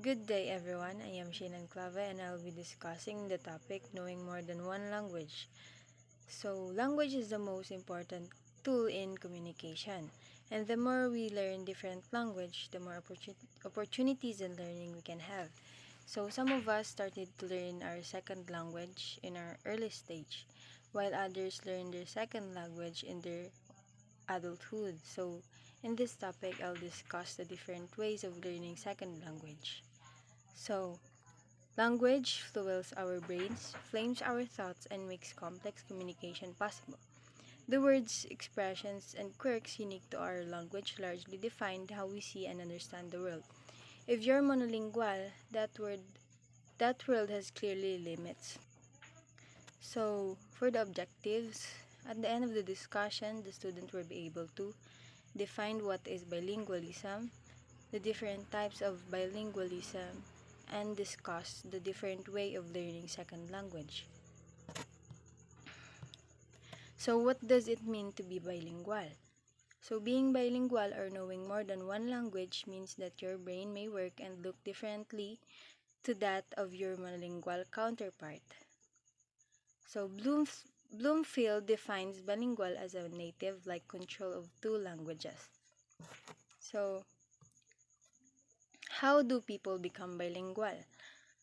Good day, everyone. I am Shinan Clave and I'll be discussing the topic knowing more than one language. So, language is the most important tool in communication, and the more we learn different language, the more opportunities and learning we can have. So, some of us started to learn our second language in our early stage, while others learn their second language in their adulthood. So, in this topic, I'll discuss the different ways of learning second language. So, language fuels our brains, flames our thoughts, and makes complex communication possible. The words, expressions, and quirks unique to our language largely define how we see and understand the world. If you're monolingual, that world has clearly limits. So, for the objectives, at the end of the discussion, the student will be able to define what is bilingualism, the different types of bilingualism, and discuss the different way of learning second language. So what does it mean to be bilingual? So being bilingual or knowing more than one language means that your brain may work and look differently to that of your monolingual counterpart. So Bloomfield defines bilingual as a native like control of two languages. So how do people become bilingual?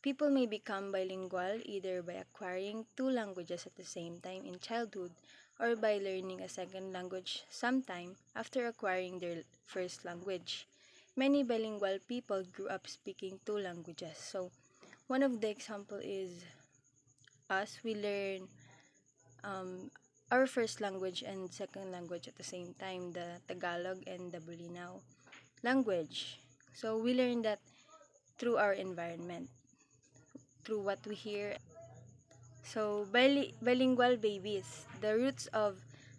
People may become bilingual either by acquiring two languages at the same time in childhood or by learning a second language sometime after acquiring their first language. Many bilingual people grew up speaking two languages. So, one of the example is us. We learn um, our first language and second language at the same time, the Tagalog and the Bulinaw language. So, we learn that through our environment, through what we hear. So, bilingual babies, the roots of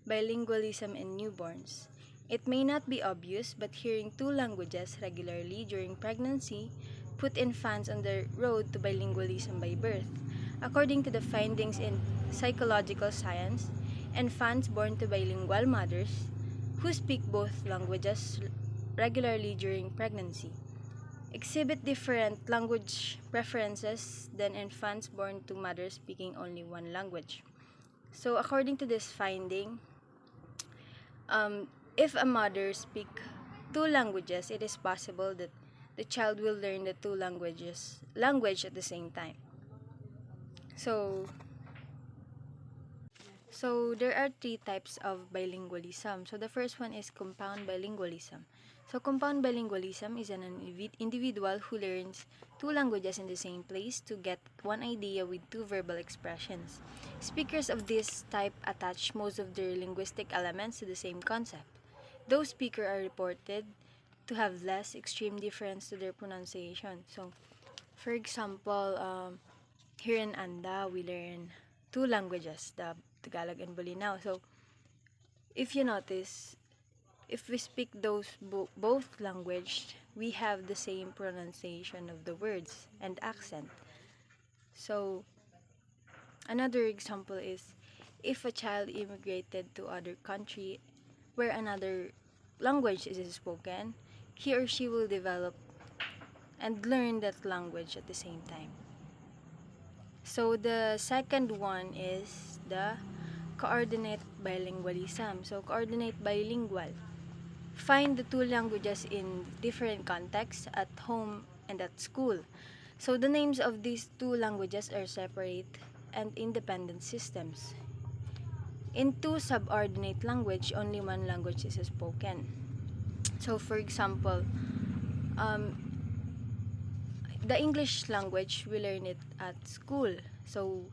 bilingualism in newborns. It may not be obvious, but hearing two languages regularly during pregnancy put infants on the road to bilingualism by birth. According to the findings in psychological science, infants born to bilingual mothers who speak both languages regularly during pregnancy exhibit different language preferences than infants born to mothers speaking only one language. So, according to this finding, um, if a mother speak two languages, it is possible that the child will learn the two language at the same time. So, so there are three types of bilingualism. So the first one is compound bilingualism. So compound bilingualism is an individual who learns two languages in the same place to get one idea with two verbal expressions. Speakers of this type attach most of their linguistic elements to the same concept. Those speakers are reported to have less extreme difference to their pronunciation. So, for example, here in Anda, we learn two languages, the Tagalog and Bolinao. So, if you notice, if we speak those both language, we have the same pronunciation of the words and accent. So, another example is if a child immigrated to other country where another language is spoken, he or she will develop and learn that language at the same time. So the second one is the coordinate bilingualism. So coordinate bilingual. Find the two languages in different contexts at home and at school. So the names of these two languages are separate and independent systems. In two subordinate language, only one language is spoken. So for example, um, the English language, we learn it at school. So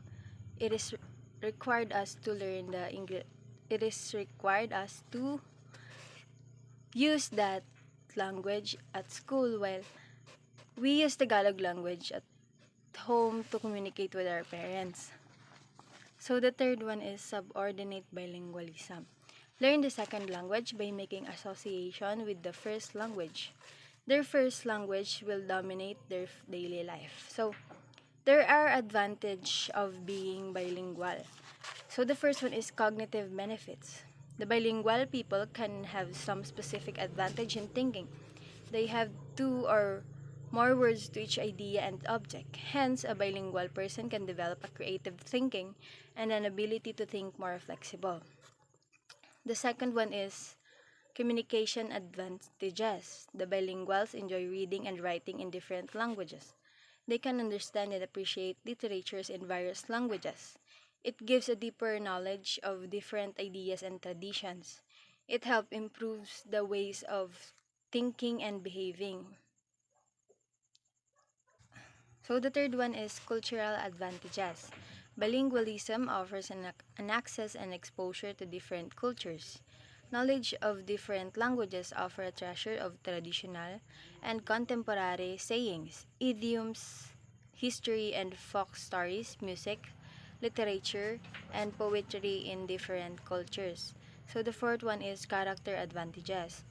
it is required us to learn the English. It is required us to use that language at school while we use Tagalog language at home to communicate with our parents. So the third one is subordinate bilingualism. Learn the second language by making association with the first language. Their first language will dominate their daily life. So there are advantages of being bilingual. So the first one is cognitive benefits. The bilingual people can have some specific advantage in thinking. They have two or more words to each idea and object. Hence, a bilingual person can develop a creative thinking and an ability to think more flexible. The second one is communication advantages. The bilinguals enjoy reading and writing in different languages. They can understand and appreciate literatures in various languages. It gives a deeper knowledge of different ideas and traditions. It helps improves the ways of thinking and behaving. So the third one is cultural advantages. Bilingualism offers an access and exposure to different cultures. Knowledge of different languages offer a treasure of traditional and contemporary sayings, idioms, history and folk stories, music, literature, and poetry in different cultures. So the fourth one is character advantages.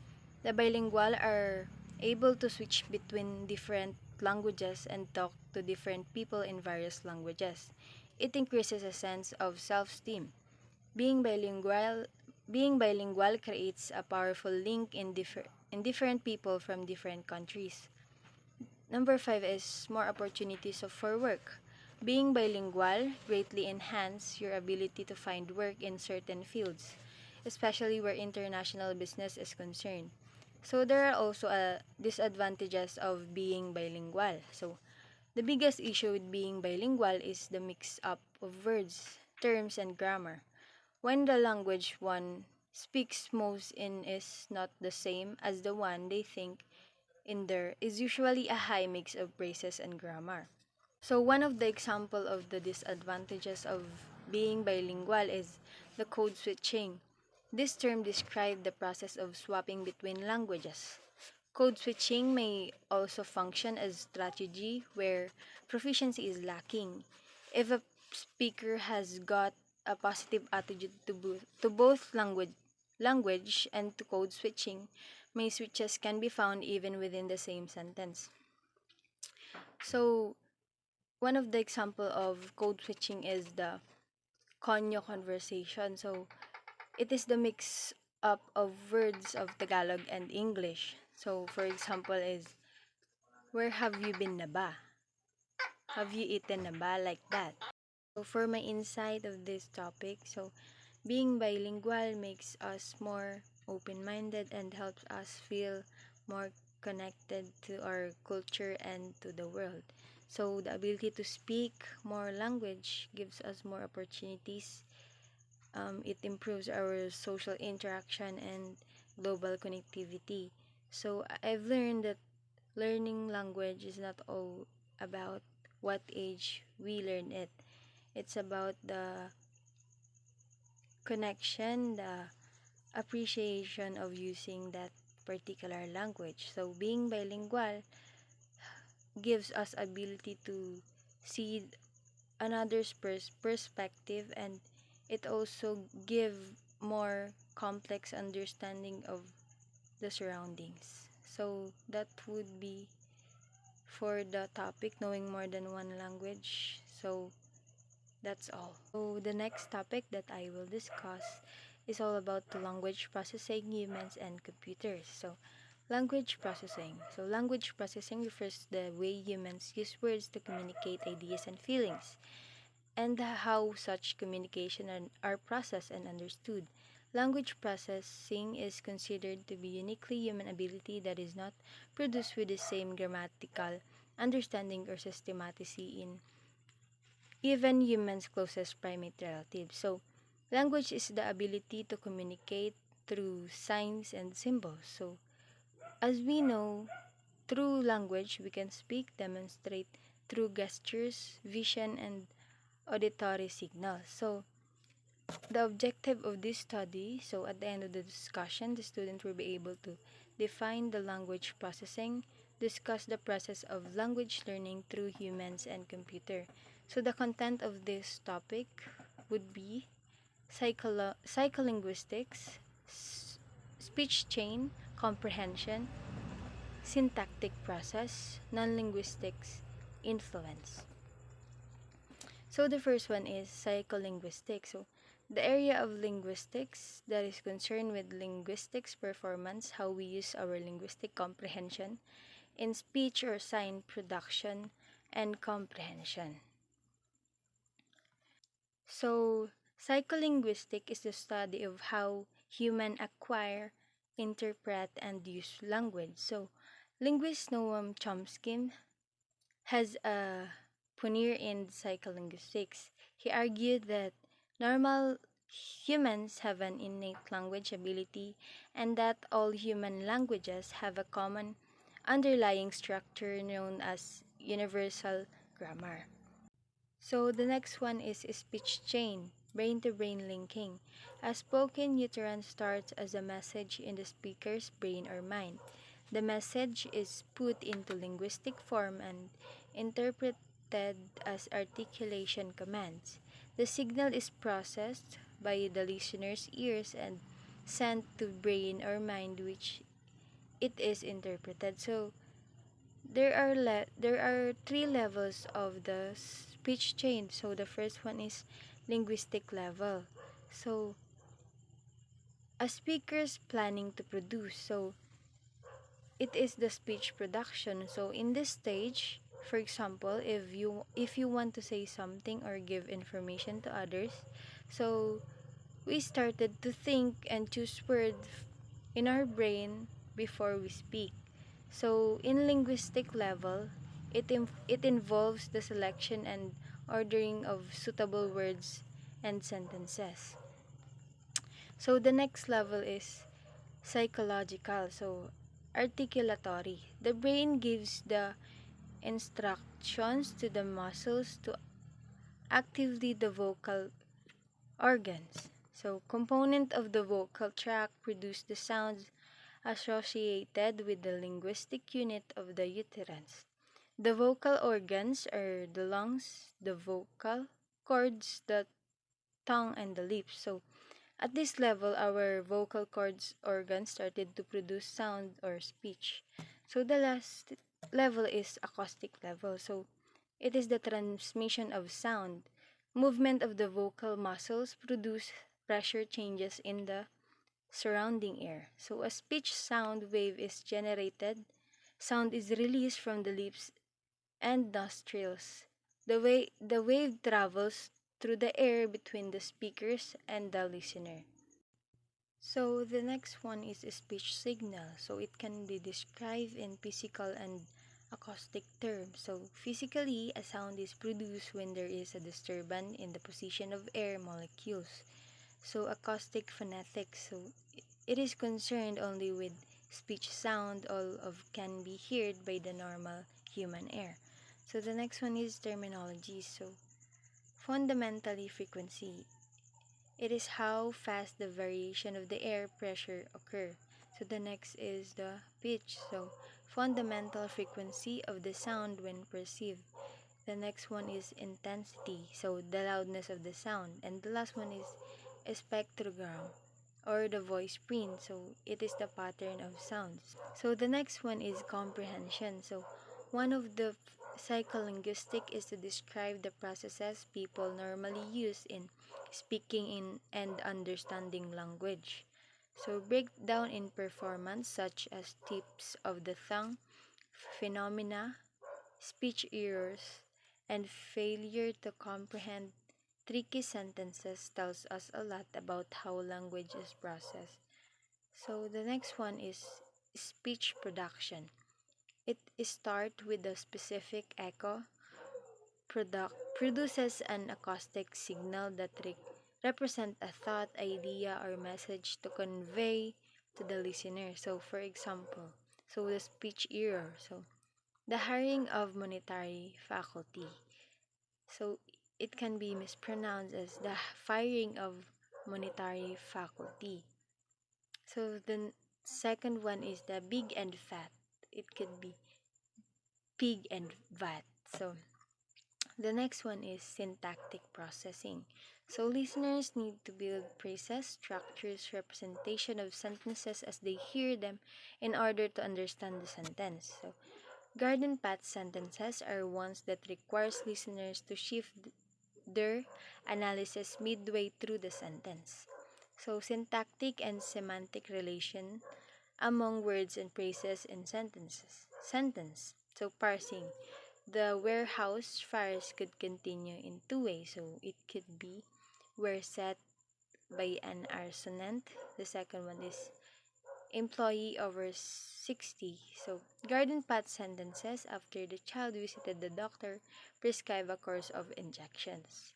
The bilingual are able to switch between different languages and talk to different people in various languages. It increases a sense of self-esteem. Being bilingual, being bilingual creates a powerful link in different people from different countries. Number 5 is more opportunities for work. Being bilingual greatly enhance your ability to find work in certain fields, especially where international business is concerned. So there are also disadvantages of being bilingual. So the biggest issue with being bilingual is the mix up of words, terms, and grammar. When the language one speaks most in is not the same as the one they think in, there is usually a high mix of phrases and grammar. So one of the example of the disadvantages of being bilingual is the code switching. This term describes the process of swapping between languages. Code switching may also function as strategy where proficiency is lacking. If a speaker has got a positive attitude to both language and to code switching, many switches can be found even within the same sentence. So one of the example of code switching is the Konyo conversation. So it is the mix up of words of Tagalog and English. So for example is, where have you been na ba? Have you eaten na ba? Like that. So for my insight of this topic, so being bilingual makes us more open-minded and helps us feel more connected to our culture and to the world. So the ability to speak more language gives us more opportunities. It improves our social interaction and global connectivity. So I've learned that learning language is not all about what age we learn it. It's about the connection, the appreciation of using that particular language. So being bilingual gives us ability to see another's perspective, and it also give more complex understanding of the surroundings. So that would be for the topic knowing more than one language. So that's all. So the next topic that I will discuss is all about the language processing, humans, and computers. So language processing. So language processing refers to the way humans use words to communicate ideas and feelings, and how such communication are processed and understood. Language processing is considered to be uniquely human ability that is not produced with the same grammatical understanding or systematicity in even humans' closest primate relatives. So, language is the ability to communicate through signs and symbols. So, as we know, through language we can speak, demonstrate through gestures, vision, and auditory signals. So, the objective of this study, so at the end of the discussion, the student will be able to define the language processing, discuss the process of language learning through humans and computer. So the content of this topic would be psycholinguistics, speech chain, comprehension, syntactic process, non-linguistics, influence. So the first one is psycholinguistics. So the area of linguistics that is concerned with linguistics performance, how we use our linguistic comprehension, in speech or sign production and comprehension. So, psycholinguistic is the study of how humans acquire, interpret, and use language. So, linguist Noam Chomsky has a pioneer in psycholinguistics. He argued that normal humans have an innate language ability and that all human languages have a common underlying structure known as universal grammar. So the next one is speech chain, brain to brain linking. A spoken utterance starts as a message in the speaker's brain or mind. The message is put into linguistic form and interpreted as articulation commands. The signal is processed by the listener's ears and sent to brain or mind which it is interpreted. So there are three levels of the speech chain. So the first one is linguistic level. So a speaker's planning to produce. So it is the speech production. So in this stage, for example, if you want to say something or give information to others, so we started to think and choose words in our brain before we speak. So in linguistic level, it involves the selection and ordering of suitable words and sentences. So the next level is psychological. So articulatory. The brain gives the instructions to the muscles to activate the vocal organs. So component of the vocal tract produce the sounds associated with the linguistic unit of the utterance. The vocal organs are the lungs, the vocal cords, the tongue, and the lips. So at this level, our vocal cords organs started to produce sound or speech. So the last level is acoustic level. So it is the transmission of sound. Movement of the vocal muscles produce pressure changes in the surrounding air. So a speech sound wave is generated. Sound is released from the lips and nostrils. The wave travels through the air between the speakers and the listener. So the next one is a speech signal. So it can be described in physical and acoustic terms. So physically, a sound is produced when there is a disturbance in the position of air molecules. So acoustic phonetics. So it is concerned only with speech sound, all of can be heard by the normal human ear. So the next one is terminology. So fundamentally frequency. It is how fast the variation of the air pressure occur. So the next is the pitch. So fundamental frequency of the sound when perceived. The next one is intensity. So the loudness of the sound. And the last one is spectrogram or the voice print. So it is the pattern of sounds. So the next one is comprehension. So one of the psycholinguistic is to describe the processes people normally use in speaking in and understanding language. So breakdown in performance such as tips of the tongue, phenomena, speech errors, and failure to comprehend tricky sentences tells us a lot about how language is processed. So the next one is speech production. It starts with a specific echo produces an acoustic signal that represent a thought, idea, or message to convey to the listener. So for example, so the speech error. So the hiring of monetary faculty. So it can be mispronounced as the firing of monetary faculty. So the second one is the big and fat. It could be pig and vat. So the next one is syntactic processing. So listeners need to build phrases, structures, representation of sentences as they hear them in order to understand the sentence. So garden path sentences are ones that requires listeners to shift their analysis midway through the sentence. So syntactic and semantic relation among words and phrases in sentences. sentence. So parsing. The warehouse fires could continue in two ways. So it could be were set by an arsonist. The second one is employee over 60. So garden path sentences after the child visited the doctor prescribe a course of injections.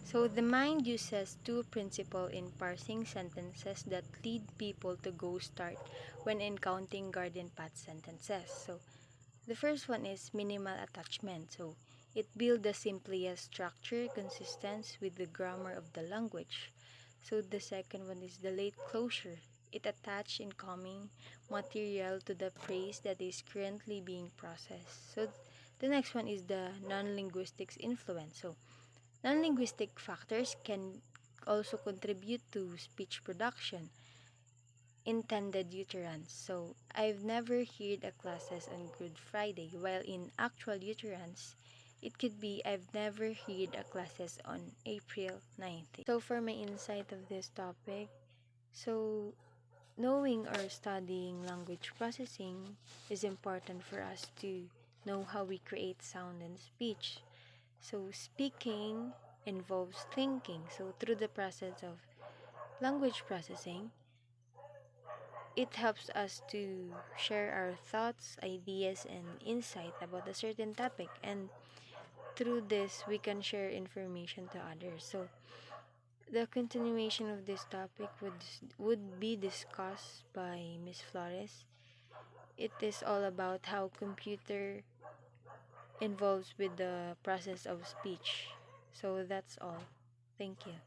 So the mind uses two principles in parsing sentences that lead people to go start when encountering garden path sentences. So the first one is minimal attachment. So it builds the simplest structure consistent with the grammar of the language. So the second one is the late closure. It attaches incoming material to the phrase that is currently being processed. So the next one is the non-linguistics influence. So non-linguistic factors can also contribute to speech production. Intended utterance. So, I've never heard a classes on Good Friday, while in actual utterance, it could be I've never heard a classes on April 19th. So, for my insight of this topic, so knowing or studying language processing is important for us to know how we create sound and speech. So, speaking involves thinking. So, through the process of language processing, it helps us to share our thoughts, ideas, and insight about a certain topic, and through this, we can share information to others. So, the continuation of this topic would be discussed by Miss Flores. It is all about how computer involves with the process of speech. So that's all. Thank you.